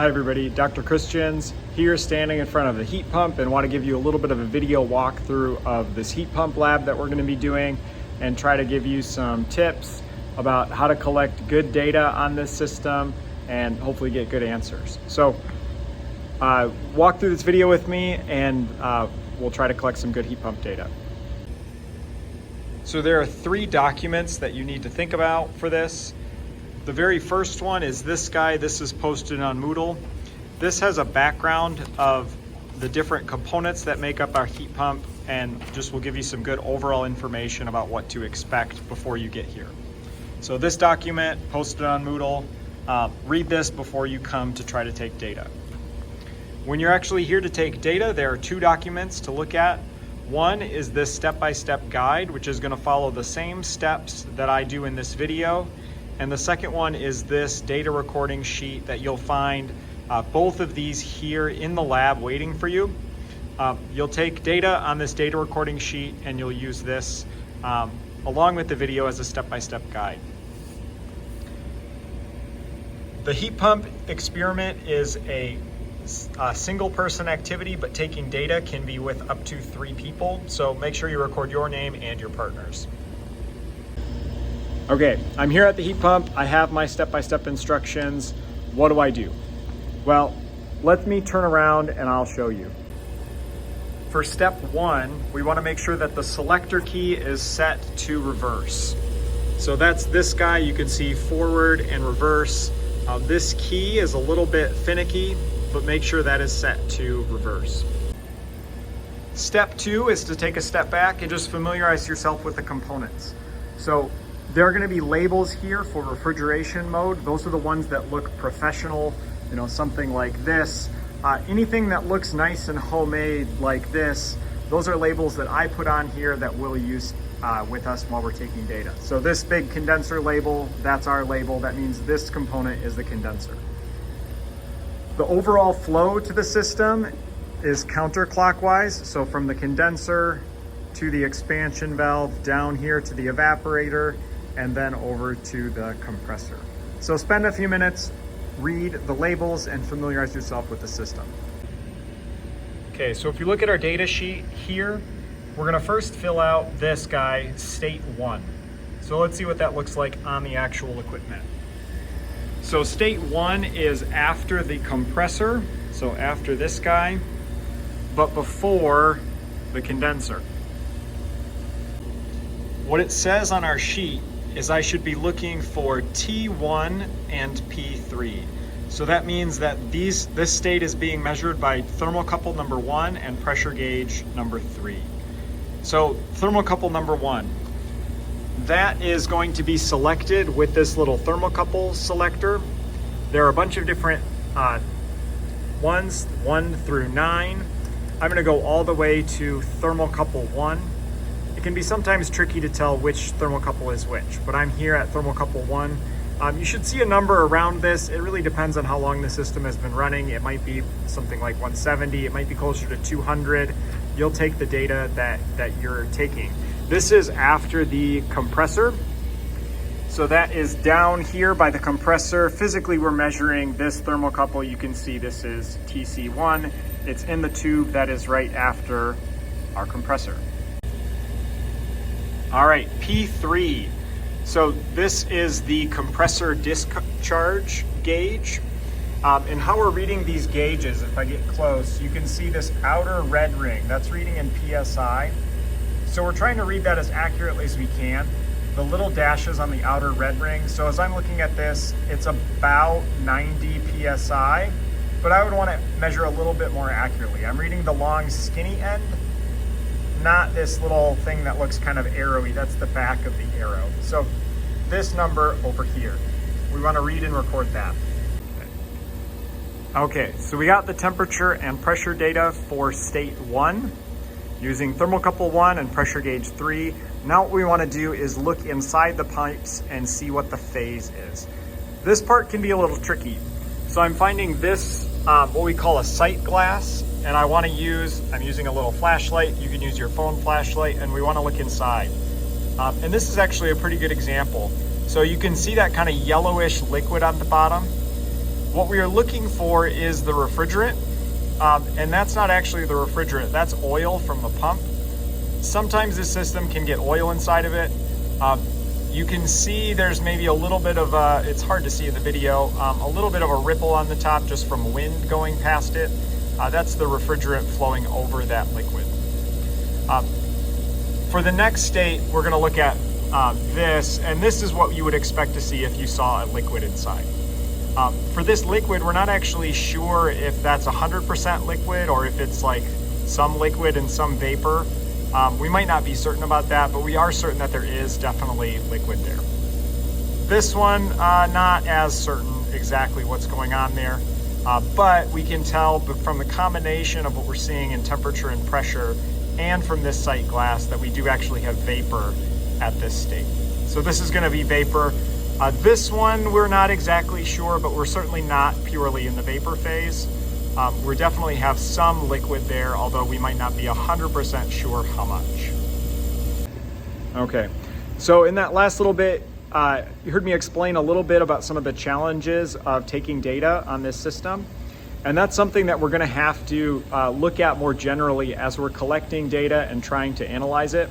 Hi everybody, Dr. Christians here standing in front of the heat pump and want to give you a little bit of a video walkthrough of this heat pump lab that we're going to be doing and try to give you some tips about how to collect good data on this system and hopefully get good answers. So walk through this video with me and we'll try to collect some good heat pump data. So there are 3 documents that you need to think about for this. The very first one is this guy. This is posted on Moodle. This has a background of the different components that make up our heat pump and just will give you some good overall information about what to expect before you get here. So this document posted on Moodle, read this before you come to try to take data. When you're actually here to take data, there are 2 documents to look at. One is this step-by-step guide, which is going to follow the same steps that I do in this video. And the second one is this data recording sheet that you'll find both of these here in the lab waiting for you. You'll take data on this data recording sheet and you'll use this along with the video as a step-by-step guide. The heat pump experiment is a single person activity, but taking data can be with up to 3 people. So make sure you record your name and your partners. Okay, I'm here at the heat pump. I have my step-by-step instructions. What do I do? Well, let me turn around and I'll show you. For step 1, we want to make sure that the selector key is set to reverse. So that's this guy. You can see forward and reverse. This key is a little bit finicky, but make sure that is set to reverse. Step 2 is to take a step back and just familiarize yourself with the components. So there are going to be labels here for refrigeration mode. Those are the ones that look professional, something like this. Anything that looks nice and homemade like this, those are labels that I put on here that we'll use with us while we're taking data. So this big condenser label, that's our label. That means this component is the condenser. The overall flow to the system is counterclockwise. So from the condenser to the expansion valve, down here to the evaporator, and then over to the compressor. So spend a few minutes, read the labels, and familiarize yourself with the system. Okay, so if you look at our data sheet here, we're gonna first fill out this guy, state 1. So let's see what that looks like on the actual equipment. So state 1 is after the compressor, so after this guy, but before the condenser. What it says on our sheet is I should be looking for T1 and P3. So that means that this state is being measured by thermocouple number 1 and pressure gauge number 3. So thermocouple number 1, that is going to be selected with this little thermocouple selector. There are a bunch of different ones, 1 through 9. I'm gonna go all the way to thermocouple 1. It can be sometimes tricky to tell which thermocouple is which, but I'm here at thermocouple 1. You should see a number around this. It really depends on how long the system has been running. It might be something like 170, it might be closer to 200. You'll take the data that you're taking. This is after the compressor. So that is down here by the compressor. Physically, we're measuring this thermocouple. You can see this is TC1. It's in the tube that is right after our compressor. All right, P3. So this is the compressor discharge gauge. And how we're reading these gauges, if I get close, you can see this outer red ring. That's reading in PSI. So we're trying to read that as accurately as we can. The little dashes on the outer red ring. So as I'm looking at this, it's about 90 PSI, but I would want to measure a little bit more accurately. I'm reading the long skinny end, not this little thing that looks kind of arrowy. That's the back of the arrow. So this number over here, we want to read and record that. Okay, so we got the temperature and pressure data for state 1 using thermocouple 1 and pressure gauge 3. Now what we want to do is look inside the pipes and see what the phase is. This part can be a little tricky. So I'm finding this, what we call a sight glass, and I'm using a little flashlight. You can use your phone flashlight, and we want to look inside. And this is actually a pretty good example. So you can see that kind of yellowish liquid on the bottom. What we are looking for is the refrigerant, and that's not actually the refrigerant, that's oil from the pump. Sometimes this system can get oil inside of it. You can see there's maybe a little bit of it's hard to see in the video, a little bit of a ripple on the top just from wind going past it. That's the refrigerant flowing over that liquid. For the next state, we're going to look at this, and this is what you would expect to see if you saw a liquid inside. For this liquid, we're not actually sure if that's 100% liquid or if it's like some liquid and some vapor. We might not be certain about that, but we are certain that there is definitely liquid there. This one, not as certain exactly what's going on there, but we can tell from the combination of what we're seeing in temperature and pressure and from this sight glass that we do actually have vapor at this state. So this is going to be vapor. This one, we're not exactly sure, but we're certainly not purely in the vapor phase. We definitely have some liquid there, although we might not be 100% sure how much. Okay, so in that last little bit, you heard me explain a little bit about some of the challenges of taking data on this system. And that's something that we're going to have to look at more generally as we're collecting data and trying to analyze it.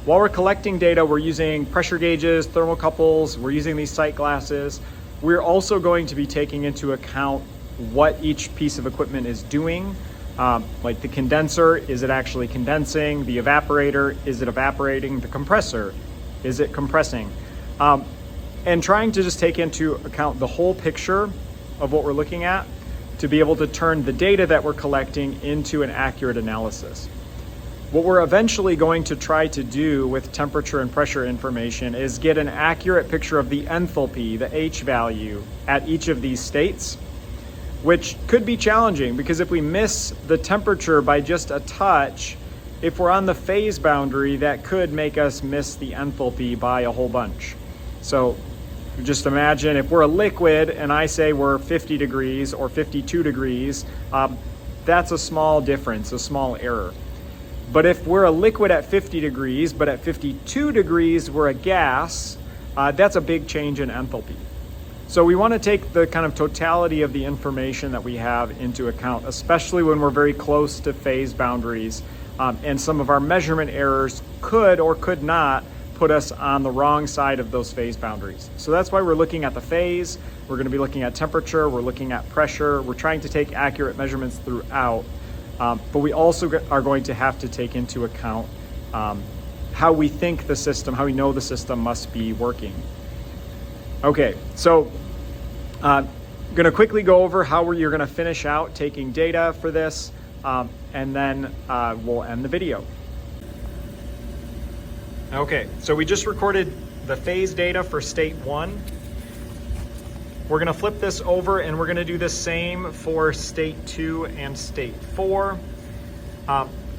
While we're collecting data, we're using pressure gauges, thermocouples, we're using these sight glasses. We're also going to be taking into account what each piece of equipment is doing. Like the condenser, is it actually condensing? The evaporator, is it evaporating? The compressor, is it compressing? And trying to just take into account the whole picture of what we're looking at to be able to turn the data that we're collecting into an accurate analysis. What we're eventually going to try to do with temperature and pressure information is get an accurate picture of the enthalpy, the H value, at each of these states, which could be challenging because if we miss the temperature by just a touch, if we're on the phase boundary, that could make us miss the enthalpy by a whole bunch. So just imagine if we're a liquid and I say we're 50 degrees or 52 degrees, that's a small difference, a small error. But if we're a liquid at 50 degrees, but at 52 degrees we're a gas, that's a big change in enthalpy. So we want to take the kind of totality of the information that we have into account, especially when we're very close to phase boundaries, and some of our measurement errors could or could not put us on the wrong side of those phase boundaries. So that's why we're looking at the phase, we're going to be looking at temperature, we're looking at pressure, we're trying to take accurate measurements throughout. But we also are going to have to take into account how we think the system, how we know the system must be working. Okay, so I'm going to quickly go over how you're going to finish out taking data for this, and then we'll end the video. Okay, so we just recorded the phase data for state 1. We're going to flip this over and we're going to do the same for state 2 and state 4.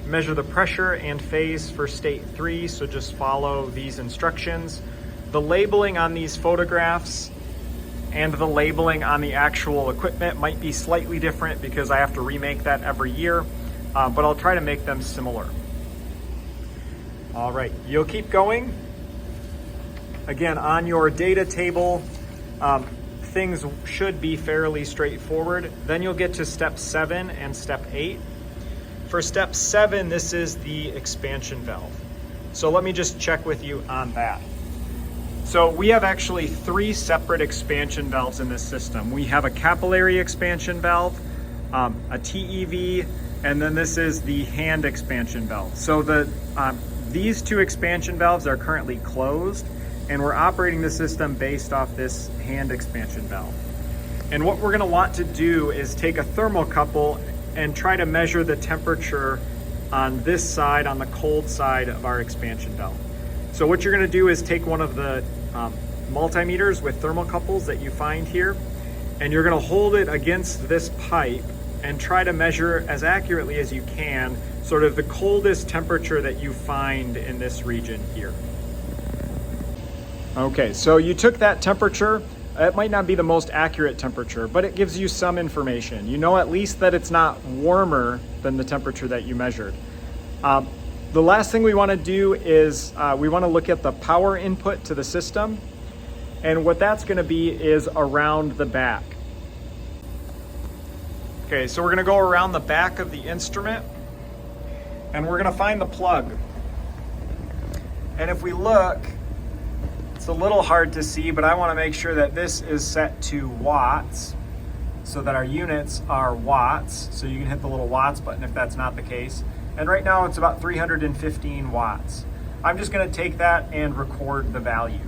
Measure the pressure and phase for state 3, so just follow these instructions. The labeling on these photographs and the labeling on the actual equipment might be slightly different because I have to remake that every year, but I'll try to make them similar. All right, you'll keep going. Again, on your data table, things should be fairly straightforward. Then you'll get to step 7 and step 8. For step 7, this is the expansion valve. So let me just check with you on that. So we have actually 3 separate expansion valves in this system. We have a capillary expansion valve, a TEV, and then this is the hand expansion valve. So these 2 expansion valves are currently closed, and we're operating the system based off this hand expansion valve. And what we're going to want to do is take a thermocouple and try to measure the temperature on this side, on the cold side of our expansion valve. So what you're going to do is take one of the multimeters with thermocouples that you find here, and you're going to hold it against this pipe and try to measure as accurately as you can sort of the coldest temperature that you find in this region here. Okay, so you took that temperature. It might not be the most accurate temperature, but it gives you some information. You know at least that it's not warmer than the temperature that you measured. The last thing we want to do is we want to look at the power input to the system. And what that's going to be is around the back. Okay, so we're gonna go around the back of the instrument and we're gonna find the plug. And if we look, it's a little hard to see, but I wanna make sure that this is set to watts so that our units are watts. So you can hit the little watts button if that's not the case. And right now it's about 315 watts. I'm just gonna take that and record the value.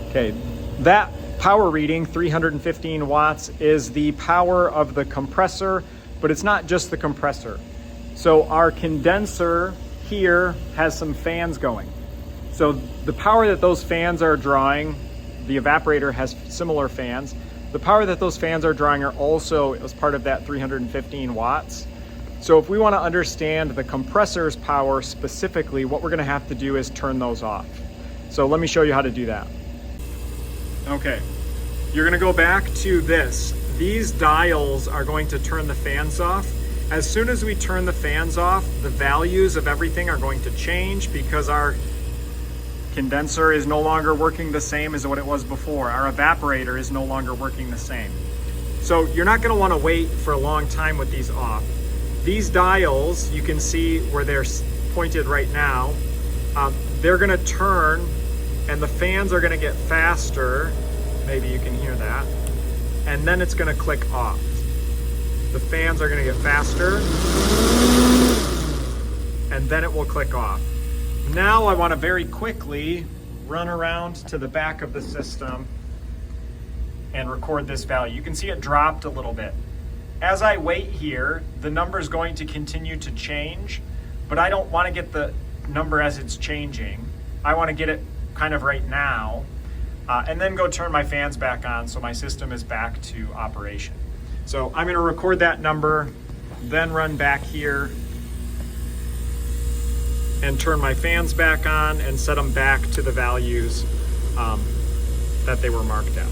Okay, that power reading, 315 watts, is the power of the compressor, but it's not just the compressor. So our condenser here has some fans going. So the power that those fans are drawing, the evaporator has similar fans. The power that those fans are drawing are also as part of that 315 watts. So if we want to understand the compressor's power specifically, what we're going to have to do is turn those off. So let me show you how to do that. Okay, you're going to go back to this. These dials are going to turn the fans off. As soon as we turn the fans off, the values of everything are going to change because our condenser is no longer working the same as what it was before. Our evaporator is no longer working the same. So you're not going to want to wait for a long time with these off. These dials, you can see where they're pointed right now, they're going to turn and the fans are going to get faster. Maybe you can hear that. And then it's going to click off. The fans are going to get faster and then it will click off. Now I want to very quickly run around to the back of the system and record this value. You can see it dropped a little bit. As I wait here, the number is going to continue to change, but I don't want to get the number as it's changing. I want to get it kind of right now, and then go turn my fans back on so my system is back to operation. So I'm going to record that number, then run back here and turn my fans back on and set them back to the values that they were marked at.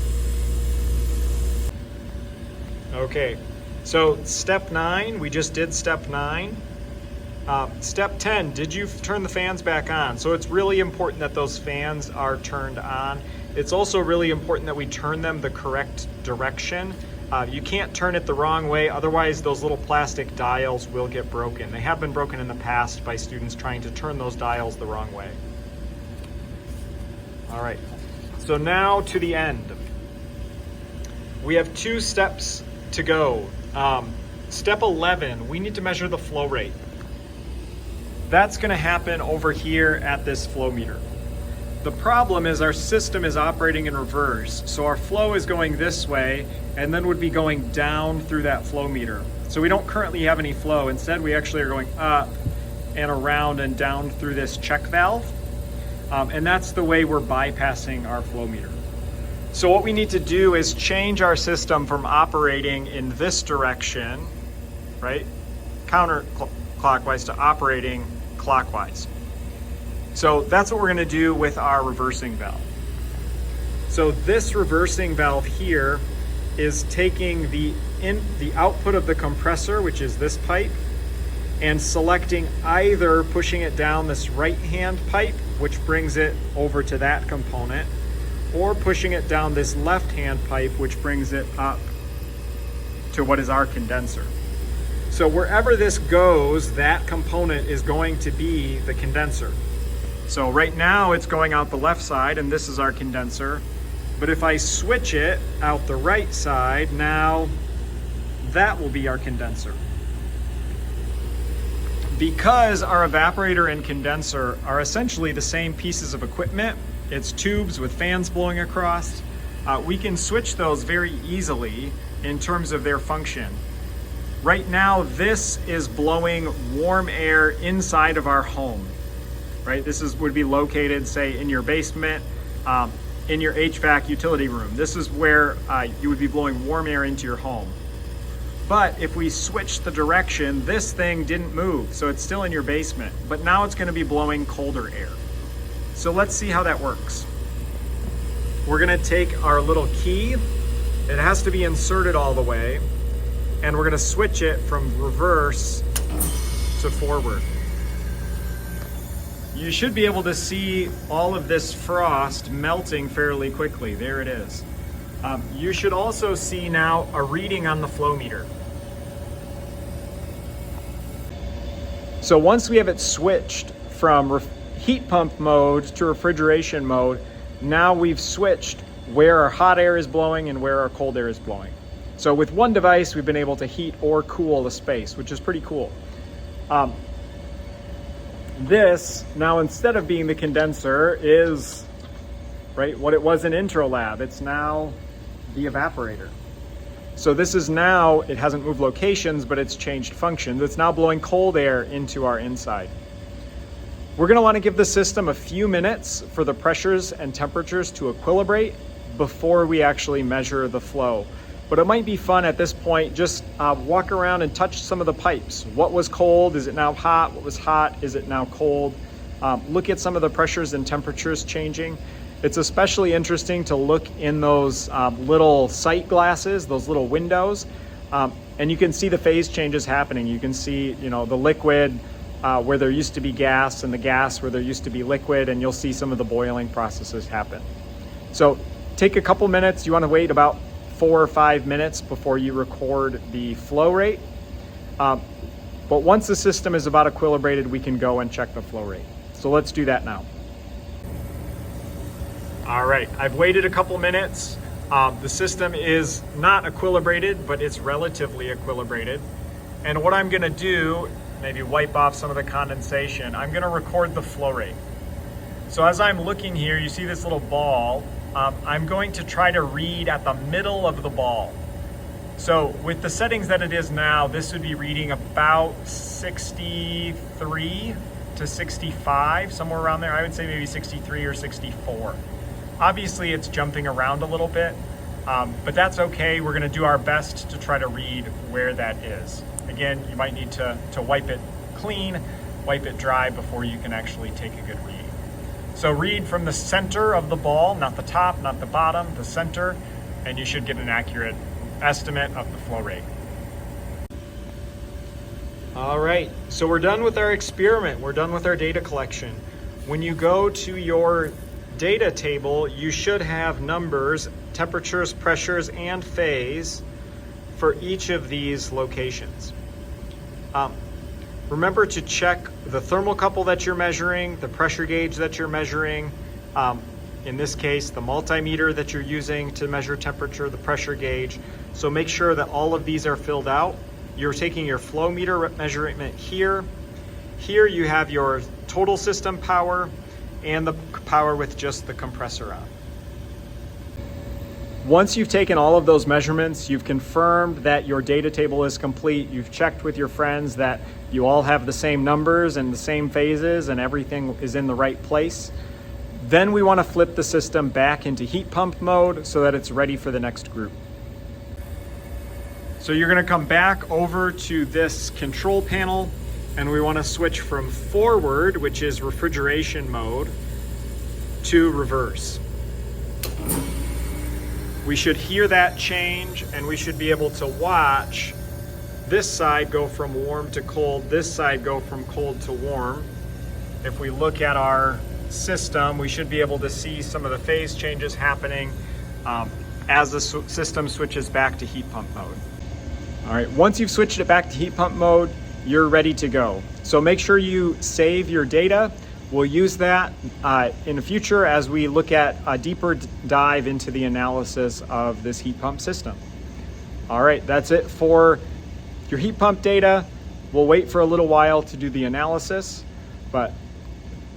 Okay, so step 9, we just did step 9. Step 10, did you turn the fans back on? So it's really important that those fans are turned on. It's also really important that we turn them the correct direction. You can't turn it the wrong way, otherwise those little plastic dials will get broken. They have been broken in the past by students trying to turn those dials the wrong way. All right, so now to the end. We have 2 steps to go. Step 11, we need to measure the flow rate. That's going to happen over here at this flow meter. The problem is our system is operating in reverse. So our flow is going this way and then would be going down through that flow meter. So we don't currently have any flow. Instead, we actually are going up and around and down through this check valve. And that's the way we're bypassing our flow meter. So what we need to do is change our system from operating in this direction, right, counterclockwise, to operating clockwise. So that's what we're going to do with our reversing valve. So this reversing valve here is taking the output of the compressor, which is this pipe, and selecting either pushing it down this right-hand pipe, which brings it over to that component, or pushing it down this left-hand pipe, which brings it up to what is our condenser. So wherever this goes, that component is going to be the condenser. So right now it's going out the left side and this is our condenser. But if I switch it out the right side, now that will be our condenser. Because our evaporator and condenser are essentially the same pieces of equipment, it's tubes with fans blowing across, we can switch those very easily in terms of their function. Right now, this is blowing warm air inside of our home. Right? This would be located, say, in your basement, in your HVAC utility room. This is where you would be blowing warm air into your home. But if we switch the direction, this thing didn't move, so it's still in your basement. But now it's going to be blowing colder air. So let's see how that works. We're going to take our little key. It has to be inserted all the way. And we're going to switch it from reverse to forward. You should be able to see all of this frost melting fairly quickly. There it is. You should also see now a reading on the flow meter. So once we have it switched from heat pump mode to refrigeration mode, now we've switched where our hot air is blowing and where our cold air is blowing. So with one device, we've been able to heat or cool the space, which is pretty cool. This, now instead of being the condenser, is right what it was in Intro Lab. It's now the evaporator. So this is now, it hasn't moved locations, but it's changed functions. It's now blowing cold air into our inside. We're gonna wanna give the system a few minutes for the pressures and temperatures to equilibrate before we actually measure the flow. But it might be fun at this point, just walk around and touch some of the pipes. What was cold, is it now hot? What was hot, is it now cold? Look at some of the pressures and temperatures changing. It's especially interesting to look in those little sight glasses, those little windows, and you can see the phase changes happening. You can see, the liquid where there used to be gas, and the gas where there used to be liquid, and you'll see some of the boiling processes happen. So take a couple minutes. You want to wait about 4 or 5 minutes before you record the flow rate. But once the system is about equilibrated, we can go and check the flow rate. So let's do that now. All right, I've waited a couple minutes. The system is not equilibrated, but it's relatively equilibrated. And what I'm gonna do, maybe wipe off some of the condensation, I'm gonna record the flow rate. So as I'm looking here, you see this little ball. I'm going to try to read at the middle of the ball. So with the settings that it is now, this would be reading about 63 to 65, somewhere around there. I would say maybe 63 or 64. Obviously it's jumping around a little bit, but that's okay. We're gonna do our best to try to read where that is. Again, you might need to wipe it clean, wipe it dry before you can actually take a good read. So read from the center of the ball, not the top, not the bottom, the center, and you should get an accurate estimate of the flow rate. All right, so we're done with our experiment. We're done with our data collection. When you go to your data table, you should have numbers, temperatures, pressures, and phase for each of these locations. Remember to check the thermocouple that you're measuring, the pressure gauge that you're measuring, in this case, the multimeter that you're using to measure temperature, the pressure gauge. So make sure that all of these are filled out. You're taking your flow meter measurement here. Here you have your total system power and the power with just the compressor on. Once you've taken all of those measurements, you've confirmed that your data table is complete, you've checked with your friends that you all have the same numbers and the same phases and everything is in the right place, then we want to flip the system back into heat pump mode so that it's ready for the next group. So you're going to come back over to this control panel and we want to switch from forward, which is refrigeration mode, to reverse. We should hear that change and we should be able to watch this side go from warm to cold, this side go from cold to warm. If we look at our system, we should be able to see some of the phase changes happening as the system switches back to heat pump mode. All right, once you've switched it back to heat pump mode, you're ready to go. So make sure you save your data. We'll use that in the future as we look at a deeper dive into the analysis of this heat pump system. All right, that's it for your heat pump data. We'll wait for a little while to do the analysis, but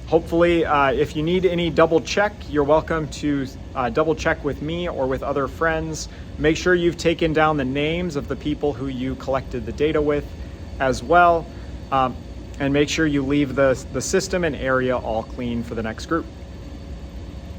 hopefully if you need any double check, you're welcome to double check with me or with other friends. Make sure you've taken down the names of the people who you collected the data with as well. And make sure you leave the system and area all clean for the next group.